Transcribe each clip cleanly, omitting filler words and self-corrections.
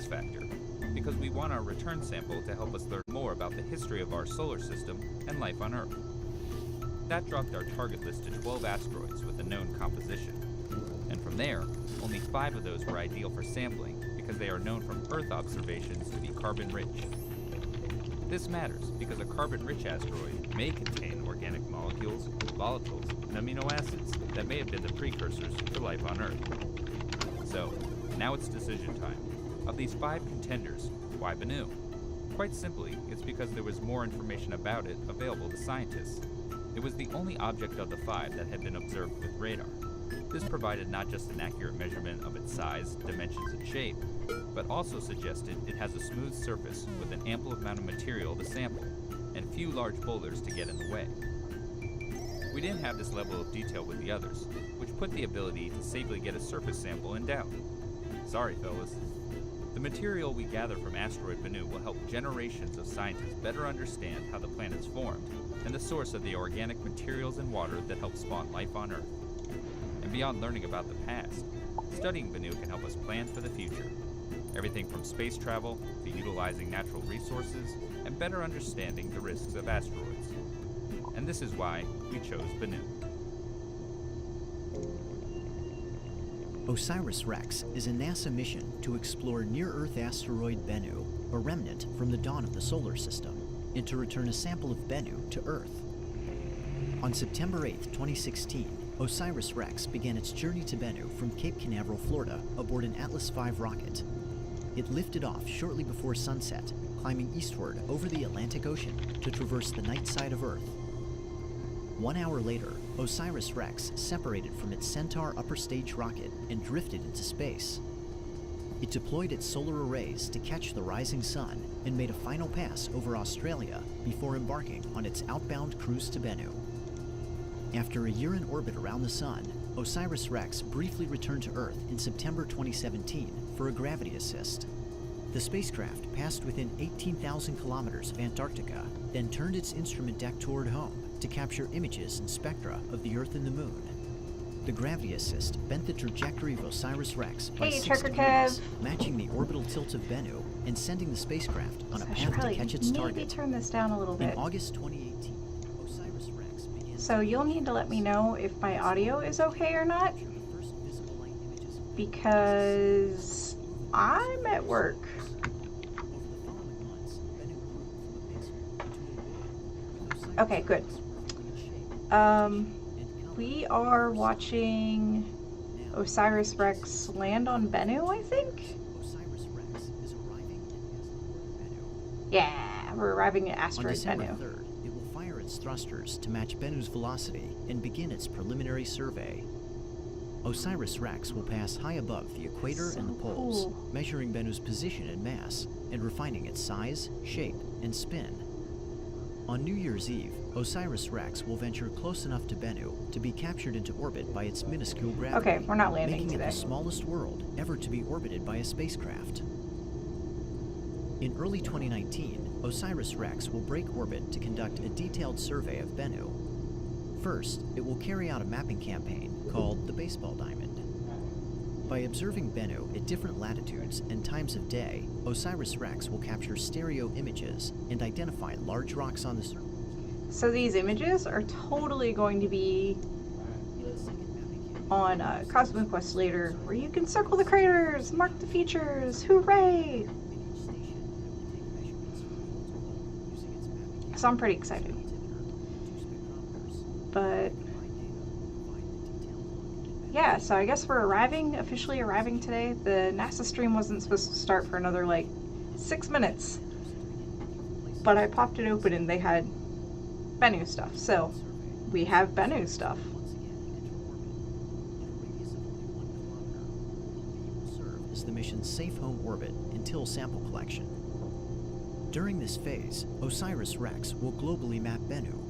X factor, because we want our return sample to help us learn more about the history of our solar system and life on Earth. That dropped our target list to 12 asteroids with a known composition. And from there, only 5 of those were ideal for sampling because they are known from Earth observations to be carbon-rich. This matters because a carbon-rich asteroid may contain organic molecules, volatiles, and amino acids that may have been the precursors to life on Earth. So, now it's decision time. Of these 5 contenders, why Bennu? Quite simply, it's because there was more information about it available to scientists. It was the only object of the 5 that had been observed with radar. This provided not just an accurate measurement of its size, dimensions, and shape, but also suggested it has a smooth surface with an ample amount of material to sample, and few large boulders to get in the way. We didn't have this level of detail with the others, which put the ability to safely get a surface sample in doubt. Sorry, fellas. The material we gather from asteroid Bennu will help generations of scientists better understand how the planet's formed, and the source of the organic materials and water that help spawn life on Earth. And beyond learning about the past, studying Bennu can help us plan for the future. Everything from space travel to utilizing natural resources and better understanding the risks of asteroids. And this is why we chose Bennu. OSIRIS-REx is a NASA mission to explore near-Earth asteroid Bennu, a remnant from the dawn of the solar system, and to return a sample of Bennu to Earth. On September 8, 2016, OSIRIS-REx began its journey to Bennu from Cape Canaveral, Florida, aboard an Atlas V rocket. It lifted off shortly before sunset, climbing eastward over the Atlantic Ocean to traverse the night side of Earth. 1 hour later, OSIRIS-REx separated from its Centaur upper stage rocket and drifted into space. It deployed its solar arrays to catch the rising sun and made a final pass over Australia before embarking on its outbound cruise to Bennu. After a year in orbit around the sun, OSIRIS-REx briefly returned to Earth in September 2017 for a gravity assist. The spacecraft passed within 18,000 kilometers of Antarctica, then turned its instrument deck toward home to capture images and spectra of the Earth and the Moon. The gravity assist bent the trajectory of OSIRIS-REx by 6 degrees, matching the orbital tilt of Bennu and sending the spacecraft on a path to catch its target. Maybe turn this down a little bit. In August 2018, OSIRIS-REx began... So you'll need to let me know if my audio is okay or not, because I'm at work. Okay, good. We are watching OSIRIS-REx land on Bennu, I think? Yeah, we're arriving at asteroid Bennu. On December 3rd, it will fire its thrusters to match Bennu's velocity and begin its preliminary survey. OSIRIS-REx will pass high above the equator and the poles, measuring Bennu's position and mass, and refining its size, shape, and spin. On New Year's Eve, OSIRIS-REx will venture close enough to Bennu to be captured into orbit by its minuscule gravity, okay, we're not landing making today. it the smallest world ever to be orbited by a spacecraft. In early 2019, OSIRIS-REx will break orbit to conduct a detailed survey of Bennu. First, it will carry out a mapping campaign called the Baseball Diamond. By observing Bennu at different latitudes and times of day, OSIRIS-REx will capture stereo images and identify large rocks on the surface. So these images are totally going to be on CosmoQuest later, where you can circle the craters, mark the features, hooray! So I'm pretty excited. But yeah, so I guess we're officially arriving today. The NASA stream wasn't supposed to start for another like 6 minutes, but I popped it open and they had Bennu stuff. So we have Bennu stuff. Serve as the mission's safe home orbit until sample collection. During this phase, OSIRIS-REx will globally map Bennu.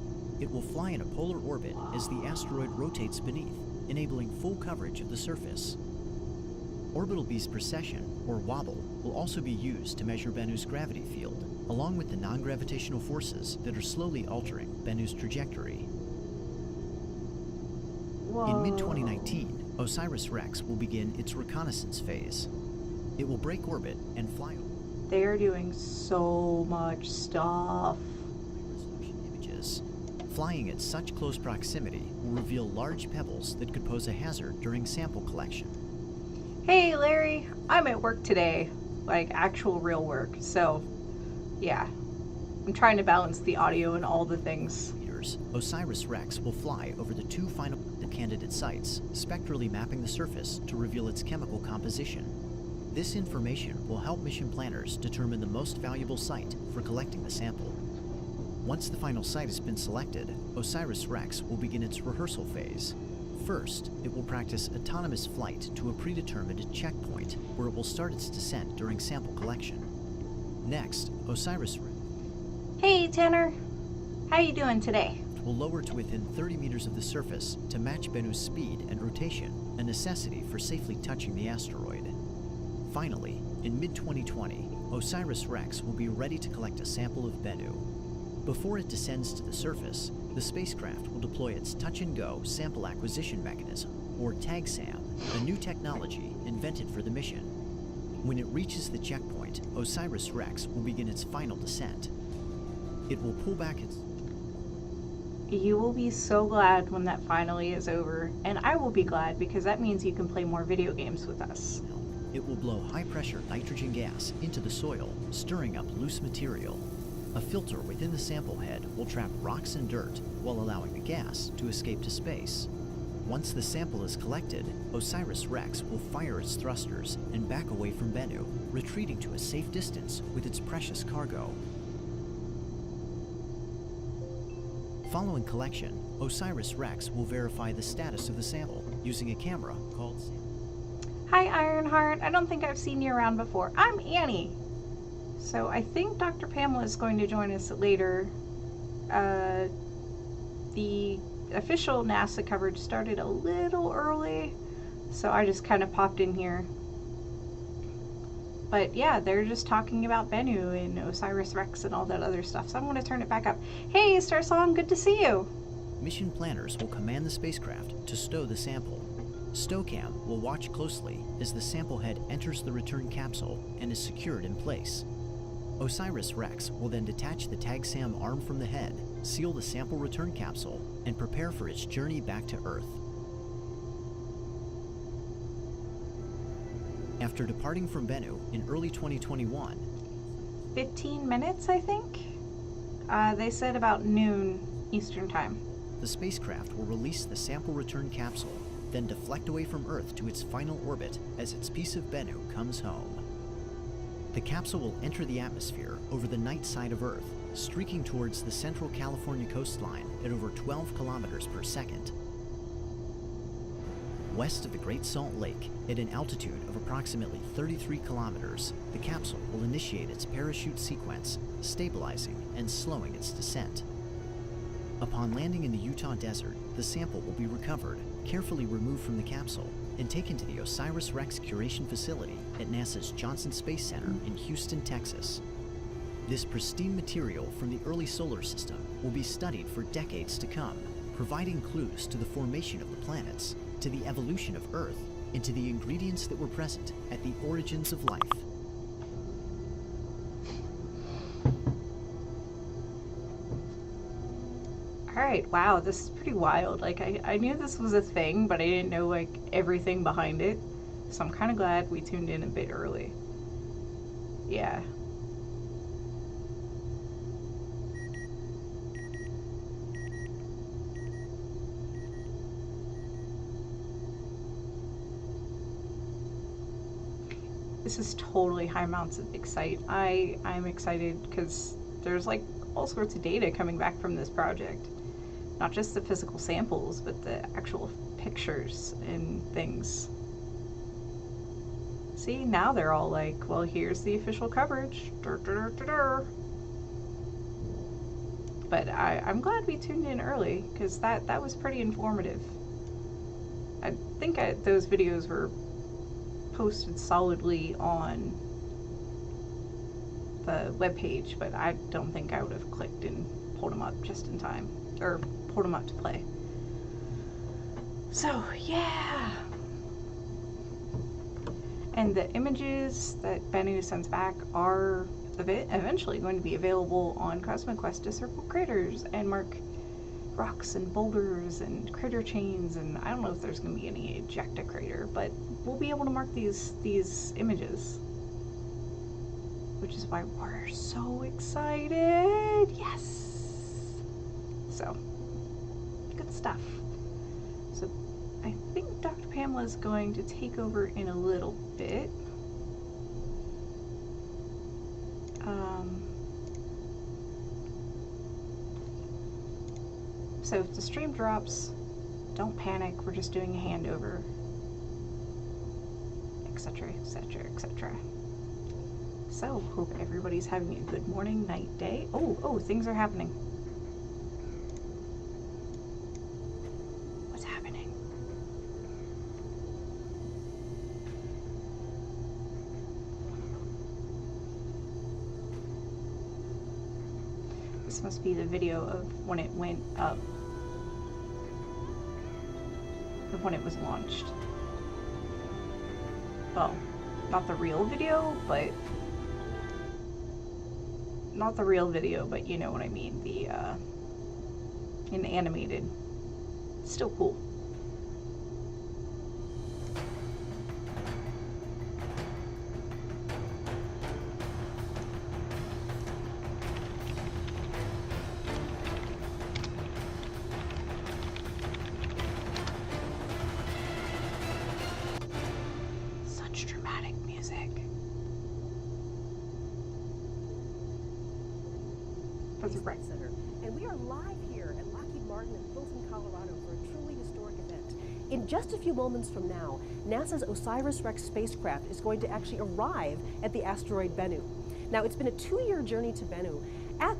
It will fly in a polar orbit as the asteroid rotates beneath, enabling full coverage of the surface. Orbital beast precession, or wobble, will also be used to measure Bennu's gravity field, along with the non-gravitational forces that are slowly altering Bennu's trajectory. Whoa. In mid-2019, OSIRIS-REx will begin its reconnaissance phase. It will break orbit and fly over They are doing so much stuff. high-resolution images. Flying at such close proximity will reveal large pebbles that could pose a hazard during sample collection. Hey Larry, I'm at work today. Like actual real work. So, yeah. I'm trying to balance the audio and all the things. OSIRIS-REx will fly over the 2 final candidate sites, spectrally mapping the surface to reveal its chemical composition. This information will help mission planners determine the most valuable site for collecting the sample. Once the final site has been selected, OSIRIS-REx will begin its rehearsal phase. First, it will practice autonomous flight to a predetermined checkpoint where it will start its descent during sample collection. Next, OSIRIS-REx Hey Tanner, how you doing today? will lower to within 30 meters of the surface to match Bennu's speed and rotation, a necessity for safely touching the asteroid. Finally, in mid-2020, OSIRIS-REx will be ready to collect a sample of Bennu. Before it descends to the surface, the spacecraft will deploy its touch-and-go sample acquisition mechanism, or TAG-SAM, a new technology invented for the mission. When it reaches the checkpoint, OSIRIS-REx will begin its final descent. It will pull back its... You will be so glad when that finally is over, and I will be glad because that means you can play more video games with us. It will blow high-pressure nitrogen gas into the soil, stirring up loose material. A filter within the sample head will trap rocks and dirt while allowing the gas to escape to space. Once the sample is collected, OSIRIS-REx will fire its thrusters and back away from Bennu, retreating to a safe distance with its precious cargo. Following collection, OSIRIS-REx will verify the status of the sample using a camera called... Hi Ironheart, I don't think I've seen you around before. I'm Annie. So I think Dr. Pamela is going to join us later. The official NASA coverage started a little early, so I just kind of popped in here. But yeah, they're just talking about Bennu and OSIRIS-REx and all that other stuff, so I'm going to turn it back up. Hey, Star Song, good to see you! Mission planners will command the spacecraft to stow the sample. StowCam will watch closely as the sample head enters the return capsule and is secured in place. OSIRIS-REx will then detach the TAG-SAM arm from the head, seal the sample return capsule, and prepare for its journey back to Earth. After departing from Bennu in early 2021, 15 minutes, I think? They said about noon Eastern Time. the spacecraft will release the sample return capsule, then deflect away from Earth to its final orbit as its piece of Bennu comes home. The capsule will enter the atmosphere over the night side of Earth, streaking towards the central California coastline at over 12 kilometers per second. West of the Great Salt Lake, at an altitude of approximately 33 kilometers, the capsule will initiate its parachute sequence, stabilizing and slowing its descent. Upon landing in the Utah desert, the sample will be recovered, carefully removed from the capsule, and taken to the OSIRIS-REx curation facility at NASA's Johnson Space Center in Houston, Texas. This pristine material from the early solar system will be studied for decades to come, providing clues to the formation of the planets, to the evolution of Earth, and to the ingredients that were present at the origins of life. Alright, wow, this is pretty wild. Like, I knew this was a thing, but I didn't know, like, everything behind it. So I'm kind of glad we tuned in a bit early. Yeah. This is totally high amounts of excite. I'm excited because there's like all sorts of data coming back from this project. Not just the physical samples, but the actual pictures and things. See, now they're all like, well, here's the official coverage. Dur, dur, dur, dur. But I'm glad we tuned in early because that was pretty informative. I think those videos were posted solidly on the webpage, but I don't think I would have clicked and pulled them up just in time, or pulled them up to play. So, yeah. And the images that Bennu sends back are eventually going to be available on CosmoQuest to circle craters and mark rocks and boulders and crater chains, and I don't know if there's going to be any ejecta crater, but we'll be able to mark these images, which is why we're so excited. Yes! So, good stuff. So, I think Dr. Pamela is going to take over in a little bit. So if the stream drops, don't panic, we're just doing a handover, etc, etc, etc. So, hope everybody's having a good morning, night, day. Oh, things are happening. What's happening? This must be the video of when it went up. Of when it was launched. Well, not the real video, but you know what I mean, the in animated. Still cool. Center, and we are live here at Lockheed Martin in Pilsen, Colorado for a truly historic event. In just a few moments from now, NASA's OSIRIS-REx spacecraft is going to actually arrive at the asteroid Bennu. Now, it's been a 2-year journey to Bennu.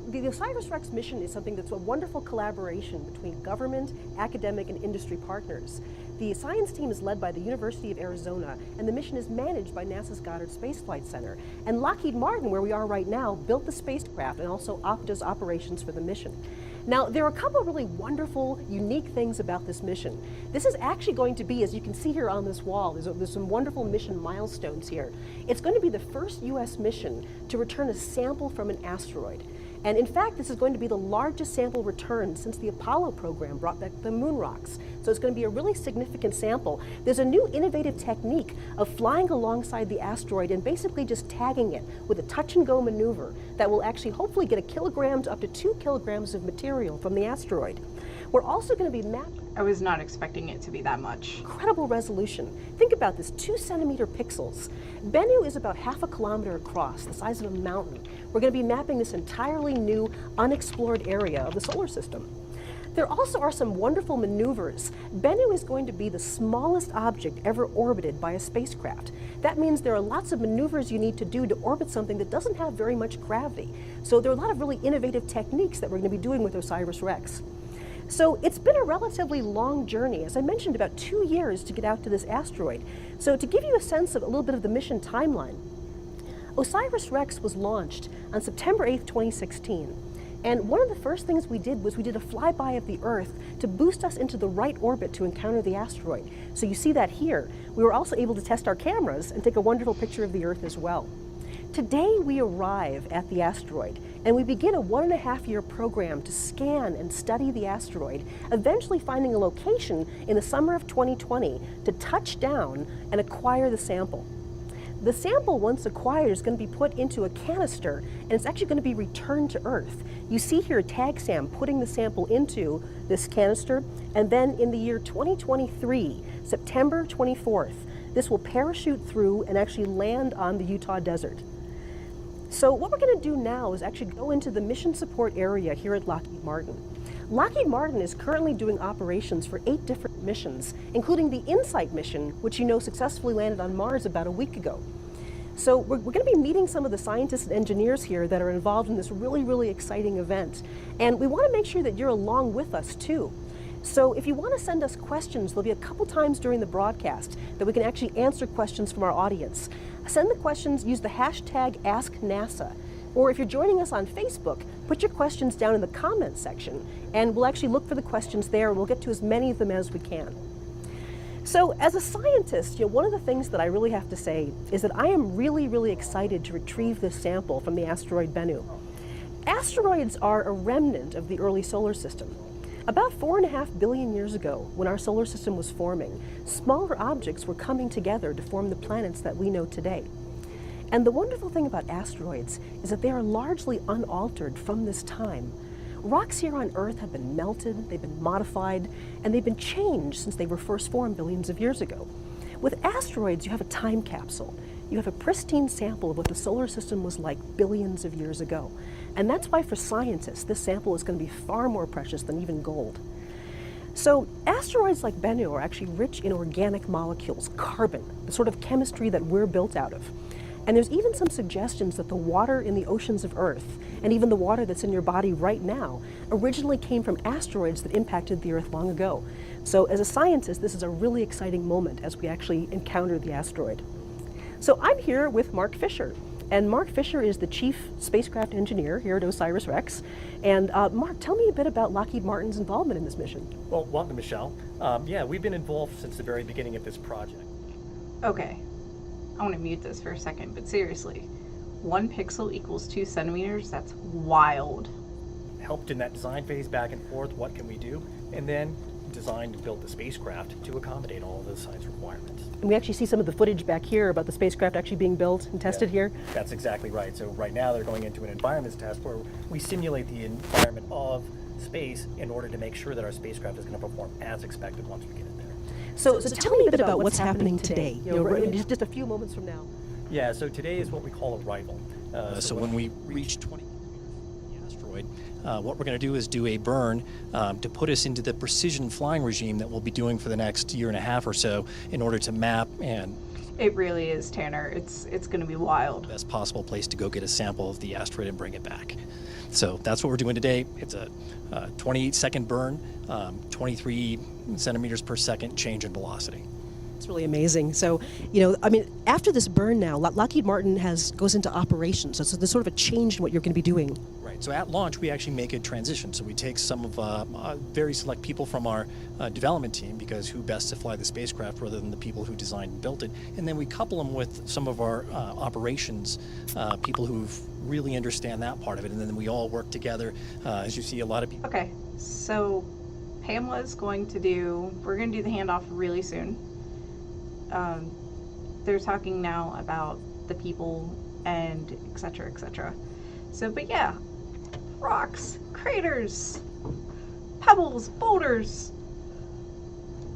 The OSIRIS-REx mission is something that's a wonderful collaboration between government, academic, and industry partners. The science team is led by the University of Arizona, and the mission is managed by NASA's Goddard Space Flight Center. And Lockheed Martin, where we are right now, built the spacecraft and also does operations for the mission. Now, there are a couple of really wonderful, unique things about this mission. This is actually going to be, as you can see here on this wall, there's some wonderful mission milestones here. It's going to be the first U.S. mission to return a sample from an asteroid. And in fact, this is going to be the largest sample return since the Apollo program brought back the moon rocks. So it's going to be a really significant sample. There's a new innovative technique of flying alongside the asteroid and basically just tagging it with a touch and go maneuver that will actually hopefully get 1 kilogram to up to 2 kilograms of material from the asteroid. We're also going to be mapping. I was not expecting it to be that much. Incredible resolution. Think about this, 2-centimeter pixels. Bennu is about 0.5 kilometer across, the size of a mountain. We're going to be mapping this entirely new, unexplored area of the solar system. There also are some wonderful maneuvers. Bennu is going to be the smallest object ever orbited by a spacecraft. That means there are lots of maneuvers you need to do to orbit something that doesn't have very much gravity. So there are a lot of really innovative techniques that we're going to be doing with OSIRIS-REx. So it's been a relatively long journey, as I mentioned, about 2 years to get out to this asteroid. So to give you a sense of a little bit of the mission timeline, OSIRIS-REx was launched on September 8th, 2016. And one of the first things we did was we did a flyby of the Earth to boost us into the right orbit to encounter the asteroid. So you see that here. We were also able to test our cameras and take a wonderful picture of the Earth as well. Today we arrive at the asteroid, and we begin a 1.5-year program to scan and study the asteroid, eventually finding a location in the summer of 2020 to touch down and acquire the sample. The sample, once acquired, is going to be put into a canister, and it's actually going to be returned to Earth. You see here Tag Sam putting the sample into this canister, and then in the year 2023, September 24th, this will parachute through and actually land on the Utah desert. So what we're going to do now is actually go into the mission support area here at Lockheed Martin. Lockheed Martin is currently doing operations for 8 different missions, including the InSight mission, which you know successfully landed on Mars about a week ago. So we're going to be meeting some of the scientists and engineers here that are involved in this really, really exciting event. And we want to make sure that you're along with us too. So if you want to send us questions, there'll be a couple times during the broadcast that we can actually answer questions from our audience. Send the questions, use the hashtag AskNASA. Or if you're joining us on Facebook, put your questions down in the comments section, and we'll actually look for the questions there, and we'll get to as many of them as we can. So as a scientist, one of the things that I really have to say is that I am really, really excited to retrieve this sample from the asteroid Bennu. Asteroids are a remnant of the early solar system. About 4.5 billion years ago, when our solar system was forming, smaller objects were coming together to form the planets that we know today. And the wonderful thing about asteroids is that they are largely unaltered from this time. Rocks here on Earth have been melted, they've been modified, and they've been changed since they were first formed billions of years ago. With asteroids, you have a time capsule. You have a pristine sample of what the solar system was like billions of years ago. And that's why for scientists, this sample is going to be far more precious than even gold. So asteroids like Bennu are actually rich in organic molecules, carbon, the sort of chemistry that we're built out of. And there's even some suggestions that the water in the oceans of Earth, and even the water that's in your body right now, originally came from asteroids that impacted the Earth long ago. So as a scientist, this is a really exciting moment as we actually encounter the asteroid. So I'm here with Mark Fisher. And Mark Fisher is the chief spacecraft engineer here at OSIRIS-REx. And Mark, tell me a bit about Lockheed Martin's involvement in this mission. Well, welcome, Michelle. Yeah, we've been involved since the very beginning of this project. Okay, I want to mute this for a second, but seriously, 1 pixel equals 2 centimeters? That's wild. Helped in that design phase back and forth, what can we do? And then designed and built the spacecraft to accommodate all of those science requirements. And we actually see some of the footage back here about the spacecraft actually being built and tested here. That's exactly right. So right now they're going into an environments test where we simulate the environment of space in order to make sure that our spacecraft is going to perform as expected once we get it there. So tell me a bit about what's happening today, just a few moments from now. Yeah, so today is what we call arrival. So when we reach 20 the asteroid, what we're going to do is do a burn to put us into the precision flying regime that we'll be doing for the next year and a half or so in order to map and It really is, Tanner. It's going to be wild. the best possible place to go get a sample of the asteroid and bring it back. So that's what we're doing today. It's a 28-second burn, 23 centimeters per second change in velocity. It's really amazing. So, after this burn now, Lockheed Martin goes into operations. So there's sort of a change in what you're going to be doing. Right. So at launch, we actually make a transition. So we take some of very select people from our development team, because who best to fly the spacecraft rather than the people who designed and built it, and then we couple them with some of our operations people who really understand that part of it, and then we all work together. As you see, a lot of people. Okay, so Pamela's we're going to do the handoff really soon. They're talking now about the people and et cetera, et cetera. So, but yeah, rocks, craters, pebbles, boulders.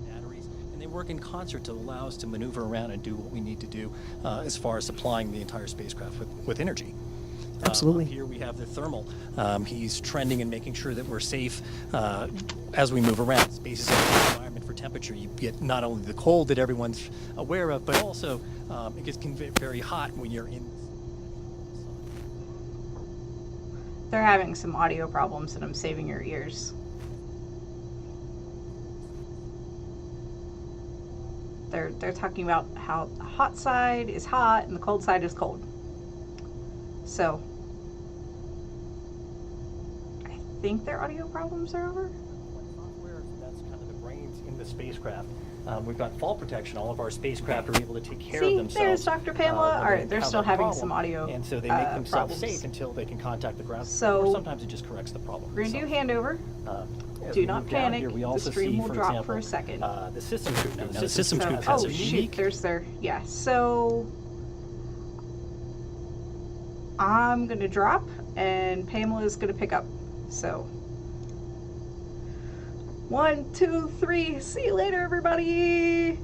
Batteries, and they work in concert to allow us to maneuver around and do what we need to do as far as supplying the entire spacecraft with energy. Absolutely. Here we have the thermal. He's trending and making sure that we're safe as we move around. Space is a good environment for temperature. You get not only the cold that everyone's aware of, but also it gets very hot when you're in. They're having some audio problems, and I'm saving your ears. They're talking about how the hot side is hot and the cold side is cold. So I think their audio problems are over. Software, that's kind of the brains in the spacecraft. We've got fall protection. All of our spacecraft are able to take care of themselves. There's Dr. Pamela. All right, they're still having some audio and so they make themselves problems. safe until they can contact the ground. So or sometimes it just corrects the problem. We're gonna do handover. As Do we not move down panic. here, we The also stream see, will for drop example, for a second. the systems group. Now, the systems group has Oh a shoot, unique. there's so I'm gonna drop and Pamela's gonna pick up. So 1, 2, 3, see you later everybody.